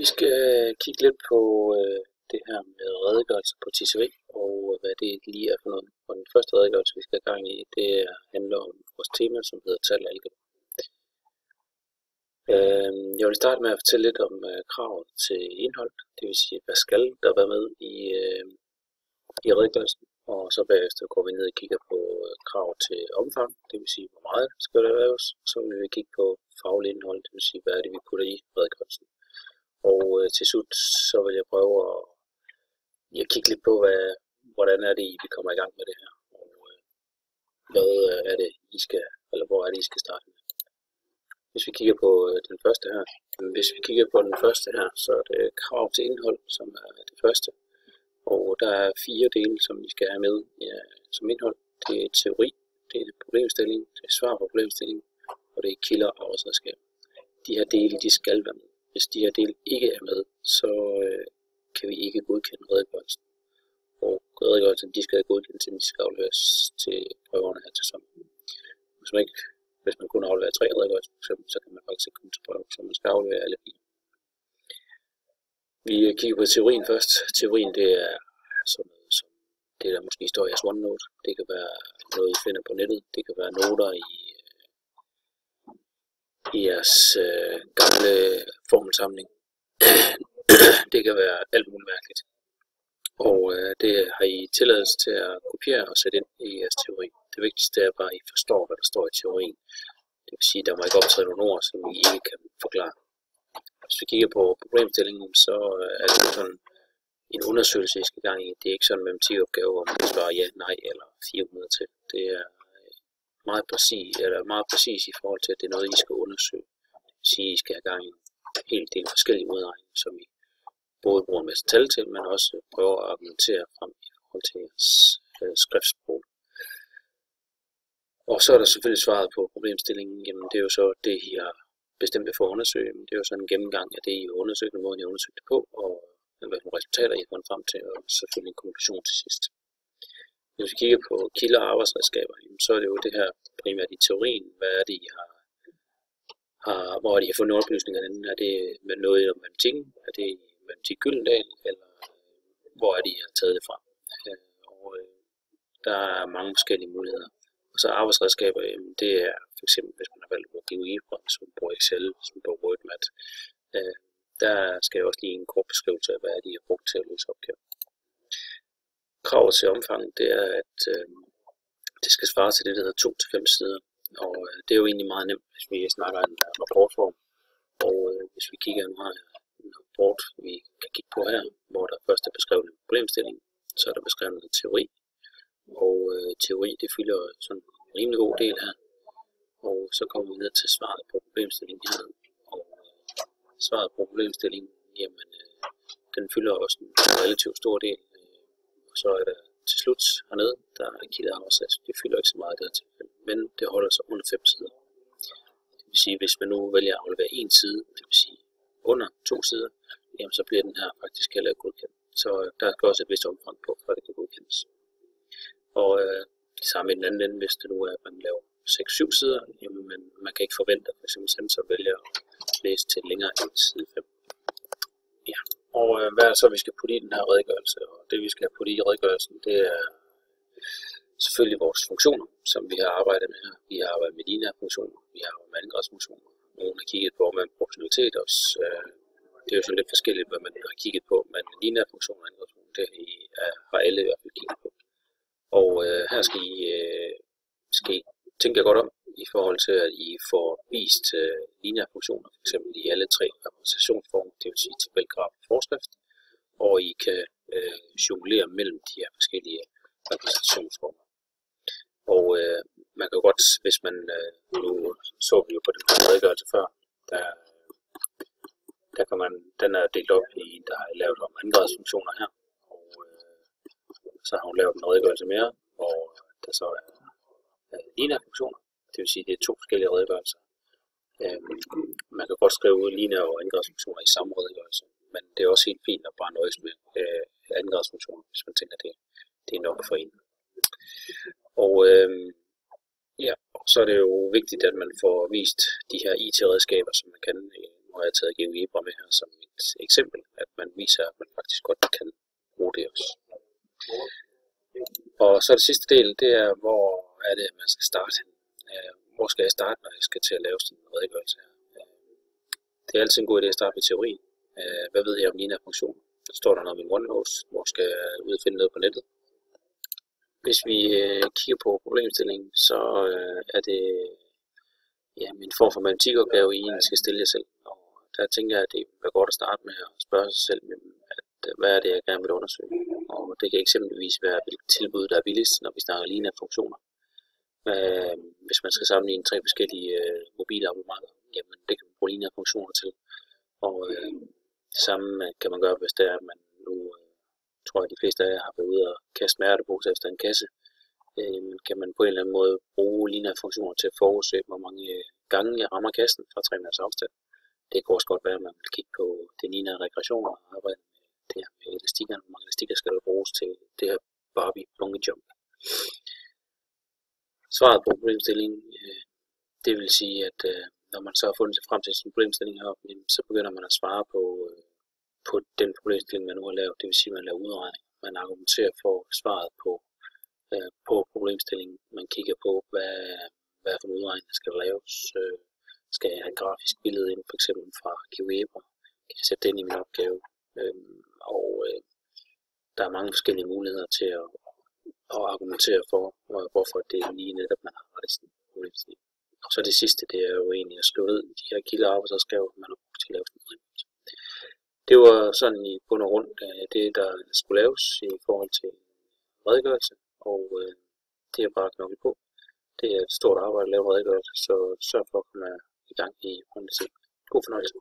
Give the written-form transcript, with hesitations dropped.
Vi skal kigge lidt på det her med redegørelse på TCV, og hvad det lige er for noget. Og den første redegørelse, vi skal have gang i, det handler om vores tema, som hedder tal og algebra. Jeg vil starte med at fortælle lidt om kravet til indhold, det vil sige, hvad skal der være med i redegørelsen, og så bagefter går vi ned og kigger på krav til omfang, det vil sige, hvor meget skal der laves, og så vil vi kigge på faglig indhold, det vil sige, hvad er det, vi putter i redegørelsen. Og til slut, så vil jeg prøve at kigge lidt på, hvordan er det, vi kommer i gang med det her, og hvad er det, hvor er det, I skal starte med. Hvis vi kigger på den første her, så er det krav til indhold, som er det første. Og der er 4 dele, som vi skal have med som indhold. Det er teori, det er problemstilling, det er svar på problemstilling, og det er kilder og arbejdsredskab. De her dele, de skal være med. Hvis de her dele ikke er med, så kan vi ikke godkende redegørelsen. Og redegørelsen, de skal godkendes, inden de skal afleveres til prøverne her til sommer. Hvis man kun afleverer 3 redegørelser, så kan man faktisk ikke komme til prøve, så man skal aflevere alle 4. Vi kigger på teorien først. Teorien, det er sådan noget som det, der måske står i jeres OneNote. Det kan være noget, I finder på nettet. Det kan være noter i jeres gamle formelsamling. Det kan være alt muligt mærkeligt. Og det har I tilladelse til at kopiere og sætte ind i jeres teori. Det vigtigste er bare, at I forstår, hvad der står i teorien. Det vil sige, at der må ikke optræde nogle ord, som I ikke kan forklare. Hvis vi kigger på problemstillingen, så er det sådan en undersøgelse, I skal i gang i. Det er ikke sådan med 10 opgaver, hvor man kan svare ja, nej eller 400 til. Det er meget præcis i forhold til, at det er noget, I skal undersøge. Det vil sige, at I skal have gang i en hel del forskellige modregninger, som I både bruger en masse tal til, men også prøver at argumentere frem i forhold til jeres skriftsprog. Og så er der selvfølgelig svaret på problemstillingen. Jamen det er jo så det, I har bestemt for at undersøge. Det er jo sådan en gennemgang af det, I har undersøgt, og måden I har undersøgt det på, og hvad nogle resultater, I har fundet frem til, og selvfølgelig en konklusion til sidst. Hvis vi kigger på kilder og arbejdsredskaber, så er det jo det her primært i teorien. Hvad er det, I har hvor er det, I har fundet oplysningerne? Er det med noget om matematikken? Er det i matematik Gyldendal? Eller hvor er det, I har taget det fra? Og der er mange forskellige muligheder. Og så arbejdsredskaber, det er for eksempel, hvis man har valgt at bruge GUI, hvis man bruger Excel, hvis man bruger WordMat. Der skal jeg også lige en kort beskrivelse af, hvad er det, I har brugt til at løse opgaven. Kravet til omfang, det er, at det skal svare til det, der hedder 2 til 5 sider. Og det er jo egentlig meget nemt, hvis vi snakker en rapportform. Og hvis vi kigger, nu har jeg en rapport, vi kan kigge på her, hvor der først er beskrevet en problemstilling, så er der beskrevet en teori. Og teori, det fylder sådan en rimelig god del her. Og så kommer vi ned til svaret på problemstillingen her. Og svaret på problemstillingen, jamen, den fylder også en relativt stor del. Og så er der til slut hernede, der er kilder afsat. Det fylder ikke så meget der tilfælde, men det holder sig under 5 sider. Det vil sige, hvis man nu vælger at aflevere 1 side, det vil sige under 2 sider, jamen så bliver den her faktisk heller ikke godkendt. Så der skal også et vist omfang på, for det kan godkendes. Og det samme i den anden ende, hvis det nu er, at man laver 6-7 sider, jamen man kan ikke forvente, at f.eks. sensor vælger at læse til længere end side 5. Ja. Og hvad er det så, vi skal putte i den her redegørelse? Og det, vi skal putte i redegørelsen, det er selvfølgelig vores funktioner, som vi har arbejdet med her. Vi har arbejdet med lineære funktioner, vi har arbejdet med andengradsfunktioner. Nogle har kigget på med proportionalitet også. Det er jo sådan lidt forskelligt, hvad man har kigget på, men lineære funktioner og andengradsfunktioner, det har alle i hvert fald kigget på. Og her skal I tænke jer godt om, i forhold til, at I får vist lineære funktioner, f.eks. i alle 3 repræsentationsformer, det vil sige tabel, graf og forskrift, og I kan jonglere mellem de her forskellige repræsentationsformer. Og man kan godt, hvis man, nu så vi jo på den her redegørelse før, der kan man, den er delt op i, der har lavet om andengradsfunktioner her, og så har hun lavet en redegørelse mere, og der så er lineære funktioner. Det vil sige, at det er 2 forskellige redegørelser. Man kan godt skrive lineære og andengradsfunktioner i samme redegørelse, men det er også helt fint at bare nøjes med andengradsfunktioner, hvis man tænker, at det er nok for en. Og ja, så er det jo vigtigt, at man får vist de her IT-redskaber, som man kan. Nu har jeg jeg taget GeoGebra med her som et eksempel, at man viser, at man faktisk godt kan bruge det også. Og så det sidste del, det er, hvor er det, man skal starte. Hvor skal jeg starte, når jeg skal til at lave sådan en redegørelse her? Det er altid en god idé at starte med teorien. Hvad ved jeg om lineære funktioner? Så står der noget med en OneNote, hvor skal jeg ud og finde noget på nettet. Hvis vi kigger på problemstillingen, så er det en form for matematikopgave, I egentlig skal stille jer selv. Og der tænker jeg, at det er godt at starte med at spørge sig selv, hvad er det, jeg gerne vil undersøge. Og det kan eksempelvis være, hvilket tilbud, der er billigst, når vi snakker lineære funktioner. Hvis man skal sammenligne 3 forskellige mobile abonnementer, jamen det kan man bruge lineære funktioner til. Og det samme kan man gøre, hvis det er, at man nu tror jeg, de fleste af jer har været ude og kaste smertepose efter en kasse. Kan man på en eller anden måde bruge lineære funktioner til at forudse, hvor mange gange jeg rammer kassen fra 3 meters afstand. Det kan også godt være, at man vil kigge på de lineære regressioner og arbejde med det her med elastikkerne. Hvor mange elastikker skal der bruges til det her Barbie bungee jump. Svaret på problemstillingen, det vil sige, at når man så har fundet sig frem til sin problemstilling heroppe, så begynder man at svare på den problemstilling, man nu har lavet. Det vil sige, at man laver udregning. Man argumenterer for svaret på problemstillingen. Man kigger på, hvad for en udregning der skal laves. Skal jeg have et grafisk billede ind, for eksempel fra GeoGebra? Kan jeg sætte det ind i min opgave? Der er mange forskellige muligheder til at argumentere for, hvorfor det er lige netop, man har ret i sin problemstilling. Og så det sidste, det er jo egentlig at skrive ned de her kilder og arbejdsopgaver, man har brugt til at lave sådan noget. Det var sådan i bund og rundt det, der skulle laves i forhold til redegørelse, og det er bare knoklet på. Det er et stort arbejde at lave redegørelse, så sørg for at komme i gang i rundt. God fornøjelse.